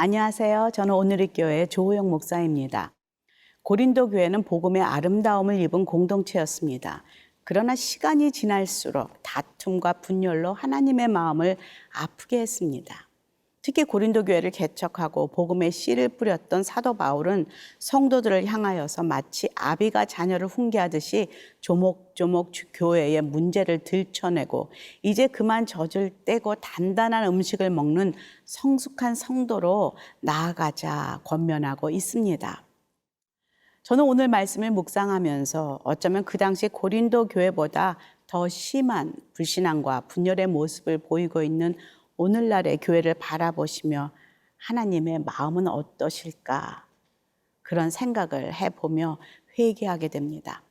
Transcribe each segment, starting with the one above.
안녕하세요. 저는 오늘의 교회 조호영 목사입니다. 고린도 교회는 복음의 아름다움을 입은 공동체였습니다. 그러나 시간이 지날수록 다툼과 분열로 하나님의 마음을 아프게 했습니다. 특히 고린도 교회를 개척하고 복음의 씨를 뿌렸던 사도 바울은 성도들을 향하여서 마치 아비가 자녀를 훈계하듯이 조목조목 교회의 문제를 들춰내고 이제 그만 젖을 떼고 단단한 음식을 먹는 성숙한 성도로 나아가자 권면하고 있습니다. 저는 오늘 말씀을 묵상하면서 어쩌면 그 당시 고린도 교회보다 더 심한 불신앙과 분열의 모습을 보이고 있는 오늘날의 교회를 바라보시며 하나님의 마음은 어떠실까? 그런 생각을 해보며 회개하게 됩니다.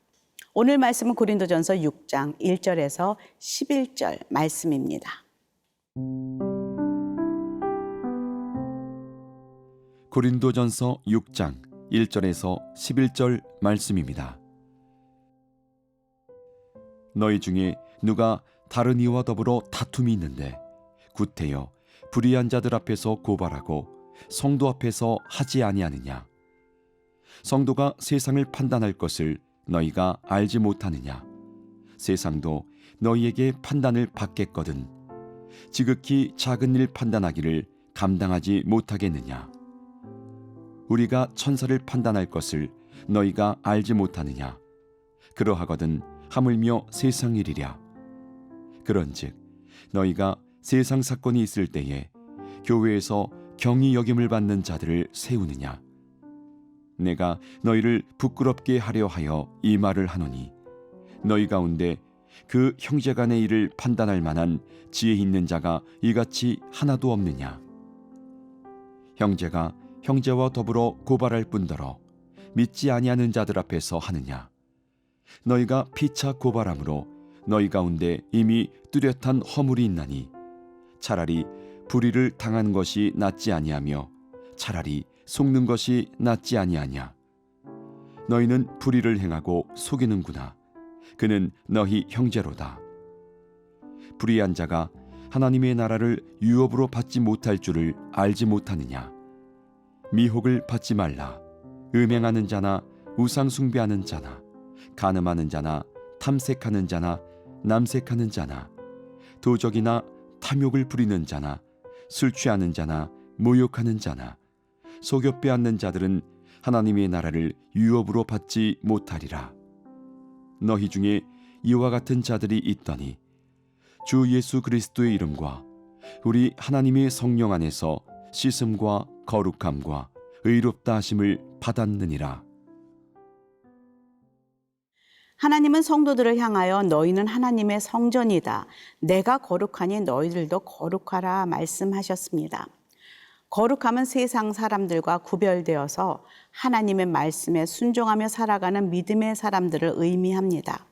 오늘 말씀은 고린도전서 6장 1절에서 11절 말씀입니다. 고린도전서 6장 1절에서 11절 말씀입니다. 너희 중에 누가 다른 이와 더불어 다툼이 있는데 구태여 불의한 자들 앞에서 고발하고 성도 앞에서 하지 아니하느냐? 성도가 세상을 판단할 것을 너희가 알지 못하느냐? 세상도 너희에게 판단을 받겠거든 지극히 작은 일 판단하기를 감당하지 못하겠느냐? 우리가 천사를 판단할 것을 너희가 알지 못하느냐? 그러하거든 하물며 세상 일이랴. 그런즉 너희가 세상 사건이 있을 때에 교회에서 경히 여김을 받는 자들을 세우느냐? 내가 너희를 부끄럽게 하려 하여 이 말을 하노니 너희 가운데 그 형제간의 일을 판단할 만한 지혜 있는 자가 이같이 하나도 없느냐? 형제가 형제와 더불어 고발할 뿐더러 믿지 아니하는 자들 앞에서 하느냐? 너희가 피차 고발함으로 너희 가운데 이미 뚜렷한 허물이 있나니 차라리 불의를 당하는 것이 낫지 아니하며 차라리 속는 것이 낫지 아니하냐? 너희는 불의를 행하고 속이는구나. 그는 너희 형제로다. 불의한 자가 하나님의 나라를 유업으로 받지 못할 줄을 알지 못하느냐? 미혹을 받지 말라. 음행하는 자나 우상 숭배하는 자나 간음하는 자나 탐색하는 자나 남색하는 자나 도적이나 탐욕을 부리는 자나 술 취하는 자나 모욕하는 자나 속여 빼앗는 자들은 하나님의 나라를 유업으로 받지 못하리라. 너희 중에 이와 같은 자들이 있더니 주 예수 그리스도의 이름과 우리 하나님의 성령 안에서 씻음과 거룩함과 의롭다 하심을 받았느니라. 하나님은 성도들을 향하여 너희는 하나님의 성전이다. 내가 거룩하니 너희들도 거룩하라 말씀하셨습니다. 거룩함은 세상 사람들과 구별되어서 하나님의 말씀에 순종하며 살아가는 믿음의 사람들을 의미합니다.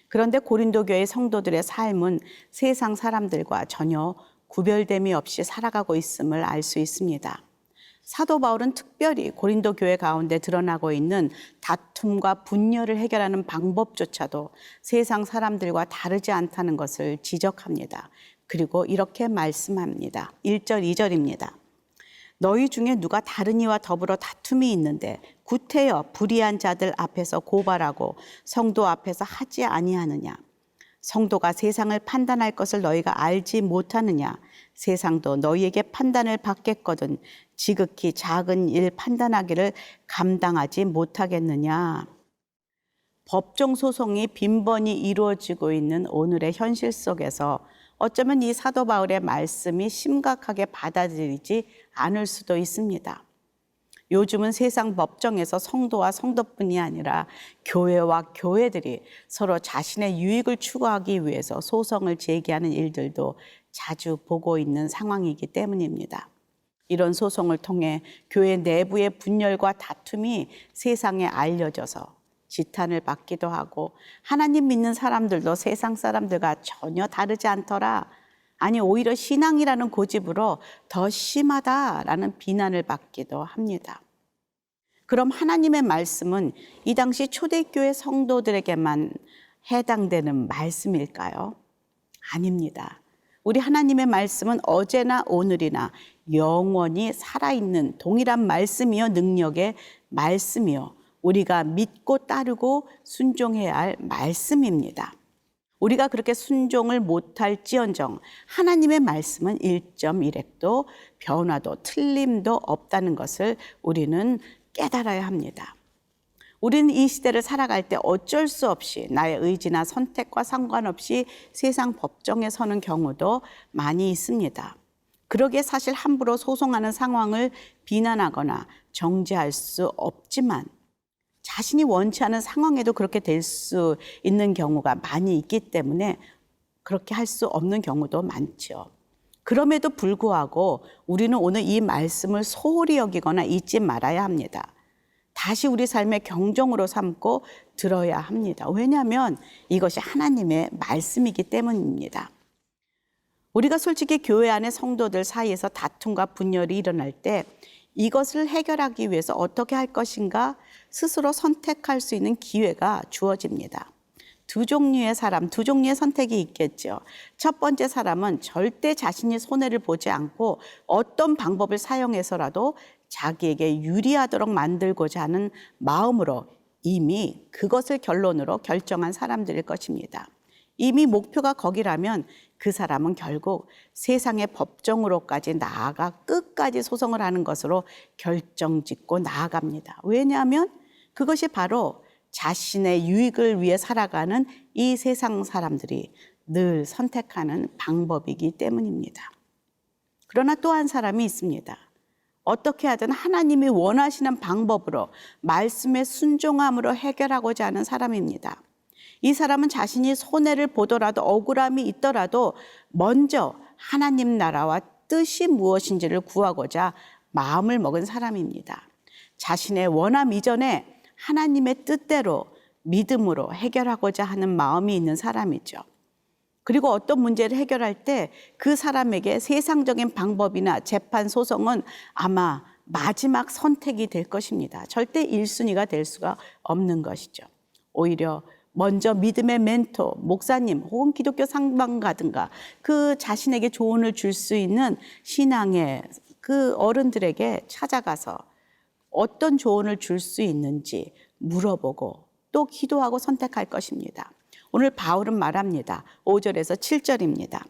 그런데 고린도 교회 성도들의 삶은 세상 사람들과 전혀 구별됨이 없이 살아가고 있음을 알 수 있습니다. 사도 바울은 특별히 고린도 교회 가운데 드러나고 있는 다툼과 분열을 해결하는 방법조차도 세상 사람들과 다르지 않다는 것을 지적합니다. 그리고 이렇게 말씀합니다. 1절, 2절입니다. 너희 중에 누가 다른 이와 더불어 다툼이 있는데 구태여 불의한 자들 앞에서 고발하고 성도 앞에서 하지 아니하느냐? 성도가 세상을 판단할 것을 너희가 알지 못하느냐? 세상도 너희에게 판단을 받겠거든 지극히 작은 일 판단하기를 감당하지 못하겠느냐? 법정 소송이 빈번히 이루어지고 있는 오늘의 현실 속에서 어쩌면 이 사도 바울의 말씀이 심각하게 받아들이지 않을 수도 있습니다. 요즘은 세상 법정에서 성도와 성도뿐이 아니라 교회와 교회들이 서로 자신의 유익을 추구하기 위해서 소송을 제기하는 일들도 자주 보고 있는 상황이기 때문입니다. 이런 소송을 통해 교회 내부의 분열과 다툼이 세상에 알려져서 지탄을 받기도 하고 하나님 믿는 사람들도 세상 사람들과 전혀 다르지 않더라. 아니 오히려 신앙이라는 고집으로 더 심하다라는 비난을 받기도 합니다. 그럼 하나님의 말씀은 이 당시 초대교회 성도들에게만 해당되는 말씀일까요? 아닙니다. 우리 하나님의 말씀은 어제나 오늘이나 영원히 살아있는 동일한 말씀이요 능력의 말씀이요 우리가 믿고 따르고 순종해야 할 말씀입니다. 우리가 그렇게 순종을 못할지언정 하나님의 말씀은 1.1획도 변화도 틀림도 없다는 것을 우리는 깨달아야 합니다. 우리는 이 시대를 살아갈 때 어쩔 수 없이 나의 의지나 선택과 상관없이 세상 법정에 서는 경우도 많이 있습니다. 그러기에 사실 함부로 소송하는 상황을 비난하거나 정죄할 수 없지만 자신이 원치 않은 상황에도 그렇게 될 수 있는 경우가 많이 있기 때문에 그렇게 할 수 없는 경우도 많죠. 그럼에도 불구하고 우리는 오늘 이 말씀을 소홀히 여기거나 잊지 말아야 합니다. 다시 우리 삶의 경종으로 삼고 들어야 합니다. 왜냐하면 이것이 하나님의 말씀이기 때문입니다. 우리가 솔직히 교회 안의 성도들 사이에서 다툼과 분열이 일어날 때 이것을 해결하기 위해서 어떻게 할 것인가 스스로 선택할 수 있는 기회가 주어집니다. 두 종류의 사람, 두 종류의 선택이 있겠죠. 첫 번째 사람은 절대 자신이 손해를 보지 않고 어떤 방법을 사용해서라도 자기에게 유리하도록 만들고자 하는 마음으로 이미 그것을 결론으로 결정한 사람들일 것입니다. 이미 목표가 거기라면 그 사람은 결국 세상의 법정으로까지 나아가 끝까지 소송을 하는 것으로 결정짓고 나아갑니다. 왜냐하면 그것이 바로 자신의 유익을 위해 살아가는 이 세상 사람들이 늘 선택하는 방법이기 때문입니다. 그러나 또 한 사람이 있습니다. 어떻게 하든 하나님이 원하시는 방법으로 말씀에 순종함으로 해결하고자 하는 사람입니다. 이 사람은 자신이 손해를 보더라도 억울함이 있더라도 먼저 하나님 나라와 뜻이 무엇인지를 구하고자 마음을 먹은 사람입니다. 자신의 원함 이전에 하나님의 뜻대로 믿음으로 해결하고자 하는 마음이 있는 사람이죠. 그리고 어떤 문제를 해결할 때 그 사람에게 세상적인 방법이나 재판 소송은 아마 마지막 선택이 될 것입니다. 절대 1순위가 될 수가 없는 것이죠. 오히려 먼저 믿음의 멘토, 목사님 혹은 기독교 상방가든가 그 자신에게 조언을 줄 수 있는 신앙의 그 어른들에게 찾아가서 어떤 조언을 줄 수 있는지 물어보고 또 기도하고 선택할 것입니다. 오늘 바울은 말합니다. 5절에서 7절입니다.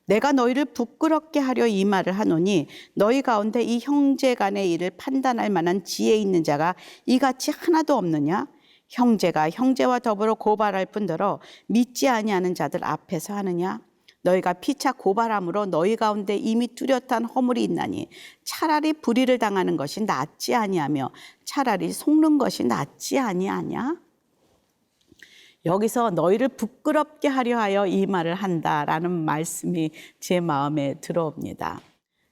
내가 너희를 부끄럽게 하려 이 말을 하노니 너희 가운데 이 형제 간의 일을 판단할 만한 지혜 있는 자가 이같이 하나도 없느냐? 형제가 형제와 더불어 고발할 뿐더러 믿지 아니하는 자들 앞에서 하느냐? 너희가 피차 고발함으로 너희 가운데 이미 뚜렷한 허물이 있나니 차라리 불의를 당하는 것이 낫지 아니하며 차라리 속는 것이 낫지 아니하냐? 여기서 너희를 부끄럽게 하려 하여 이 말을 한다라는 말씀이 제 마음에 들어옵니다.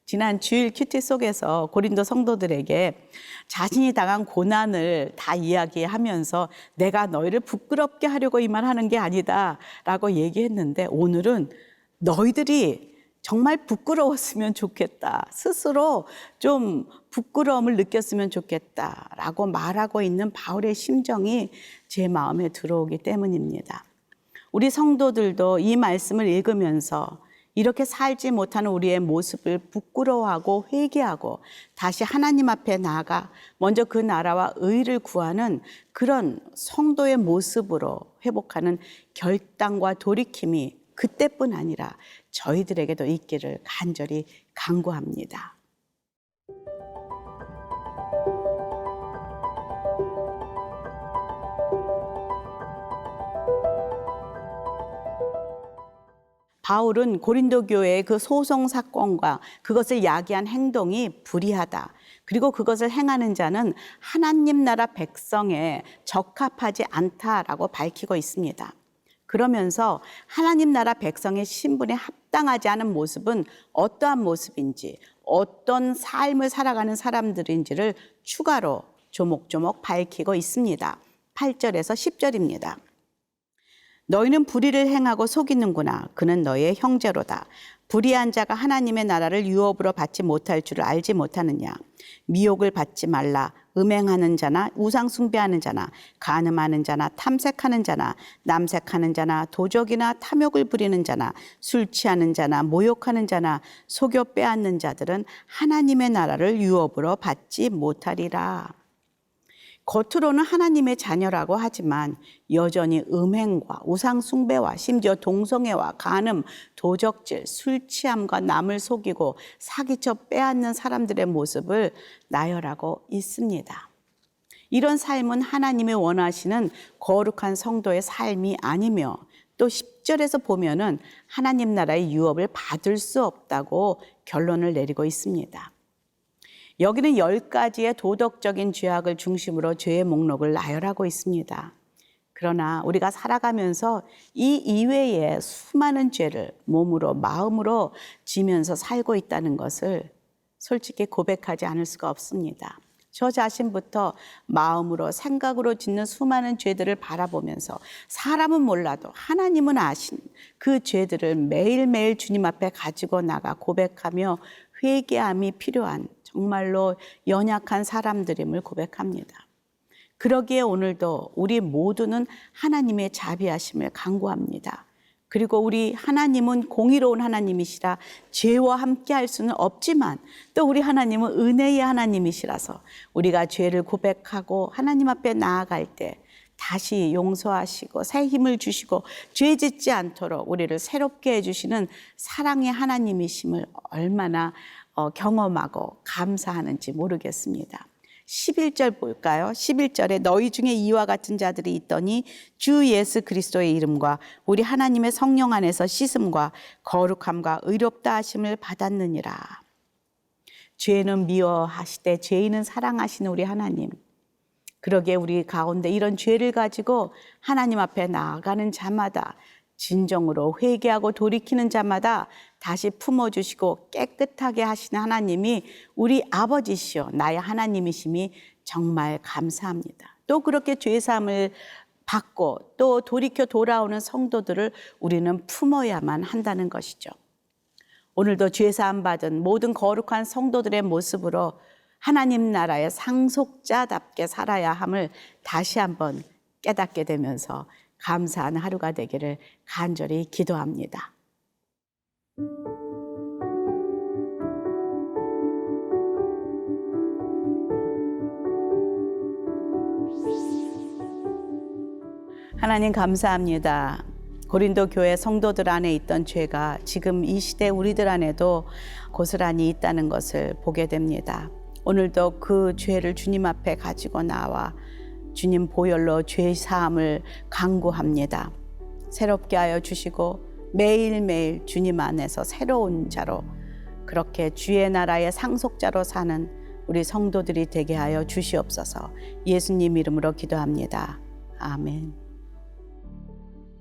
지난 주일 큐티 속에서 고린도 성도들에게 자신이 당한 고난을 다 이야기하면서 내가 너희를 부끄럽게 하려고 이 말하는 게 아니다 라고 얘기했는데 오늘은 너희들이 정말 부끄러웠으면 좋겠다. 스스로 좀 부끄러움을 느꼈으면 좋겠다라고 말하고 있는 바울의 심정이 제 마음에 들어오기 때문입니다. 우리 성도들도 이 말씀을 읽으면서 이렇게 살지 못하는 우리의 모습을 부끄러워하고 회개하고 다시 하나님 앞에 나아가 먼저 그 나라와 의를 구하는 그런 성도의 모습으로 회복하는 결단과 돌이킴이 그때뿐 아니라 저희들에게도 있기를 간절히 간구합니다. 바울은 고린도 교회의 그 소송 사건과 그것을 야기한 행동이 불의하다. 그리고 그것을 행하는 자는 하나님 나라 백성에 적합하지 않다라고 밝히고 있습니다. 그러면서 하나님 나라 백성의 신분에 합당하지 않은 모습은 어떠한 모습인지, 어떤 삶을 살아가는 사람들인지를 추가로 조목조목 밝히고 있습니다. 8절에서 10절입니다. 너희는 불의를 행하고 속이는구나. 그는 너희의 형제로다. 불의한 자가 하나님의 나라를 유업으로 받지 못할 줄을 알지 못하느냐. 미혹을 받지 말라. 음행하는 자나 우상 숭배하는 자나 간음하는 자나 탐색하는 자나 남색하는 자나 도적이나 탐욕을 부리는 자나 술 취하는 자나 모욕하는 자나 속여 빼앗는 자들은 하나님의 나라를 유업으로 받지 못하리라. 겉으로는 하나님의 자녀라고 하지만 여전히 음행과 우상 숭배와 심지어 동성애와 간음, 도적질, 술 취함과 남을 속이고 사기쳐 빼앗는 사람들의 모습을 나열하고 있습니다. 이런 삶은 하나님이 원하시는 거룩한 성도의 삶이 아니며 또 10절에서 보면은 하나님 나라의 유업을 받을 수 없다고 결론을 내리고 있습니다. 여기는 10가지의 도덕적인 죄악을 중심으로 죄의 목록을 나열하고 있습니다. 그러나 우리가 살아가면서 이 이외에 수많은 죄를 몸으로 마음으로 지면서 살고 있다는 것을 솔직히 고백하지 않을 수가 없습니다. 저 자신부터 마음으로 생각으로 짓는 수많은 죄들을 바라보면서 사람은 몰라도 하나님은 아신 그 죄들을 매일매일 주님 앞에 가지고 나가 고백하며 회개함이 필요한 정말로 연약한 사람들임을 고백합니다. 그러기에 오늘도 우리 모두는 하나님의 자비하심을 간구합니다. 그리고 우리 하나님은 공의로운 하나님이시라 죄와 함께 할 수는 없지만 또 우리 하나님은 은혜의 하나님이시라서 우리가 죄를 고백하고 하나님 앞에 나아갈 때 다시 용서하시고 새 힘을 주시고 죄 짓지 않도록 우리를 새롭게 해주시는 사랑의 하나님이심을 얼마나 경험하고 감사하는지 모르겠습니다. 11절 볼까요? 11절에 너희 중에 이와 같은 자들이 있더니 주 예수 그리스도의 이름과 우리 하나님의 성령 안에서 씻음과 거룩함과 의롭다 하심을 받았느니라. 죄는 미워하시되 죄인은 사랑하시는 우리 하나님. 그러기에 우리 가운데 이런 죄를 가지고 하나님 앞에 나아가는 자마다 진정으로 회개하고 돌이키는 자마다 다시 품어주시고 깨끗하게 하시는 하나님이 우리 아버지시여 나의 하나님이심이 정말 감사합니다. 또 그렇게 죄사함을 받고 또 돌이켜 돌아오는 성도들을 우리는 품어야만 한다는 것이죠. 오늘도 죄사함 받은 모든 거룩한 성도들의 모습으로 하나님 나라의 상속자답게 살아야 함을 다시 한번 깨닫게 되면서 감사한 하루가 되기를 간절히 기도합니다. 하나님 감사합니다. 고린도 교회 성도들 안에 있던 죄가 지금 이 시대 우리들 안에도 고스란히 있다는 것을 보게 됩니다. 오늘도 그 죄를 주님 앞에 가지고 나와 주님 보혈로 죄 사함을 간구합니다. 새롭게 하여 주시고 매일매일 주님 안에서 새로운 자로 그렇게 주의 나라의 상속자로 사는 우리 성도들이 되게 하여 주시옵소서. 예수님 이름으로 기도합니다. 아멘.